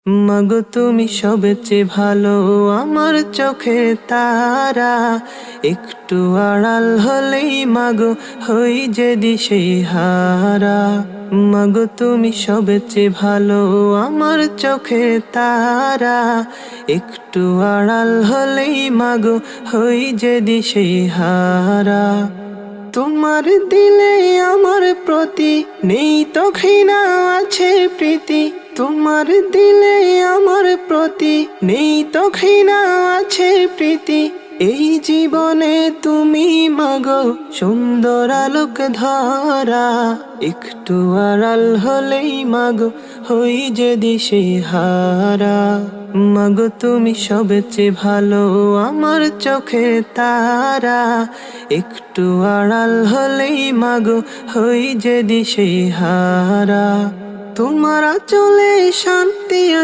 মাগো তুমি সবচেয়ে ভালো, আমার চোখে তারা। একটু আড়াল হলেই মাগো হই যে দিশেহারা। মাগো তুমি সবচেয়ে ভালো, আমার চোখে তারা। একটু আড়াল হলেই মাগো হই যে দিশেহারা। তোমার দিলে আমার প্রতি নেই তো ঘৃণা, আছে প্রীতি। তোমার দিলে আমার প্রতি নেই তো ঘৃণা, আছে প্রীতি। এই জীবনে তুমি মাগো সুন্দর আলোক ধরা। একটু আড়াল হলেই মাগো হই যে দিশেহারা। মাগো তুমি সবচেয়ে ভালো, আমার চোখে তারা। একটু আড়াল হলেই মাগো হই যে দিশেহারা। তোমার চলে শান্তি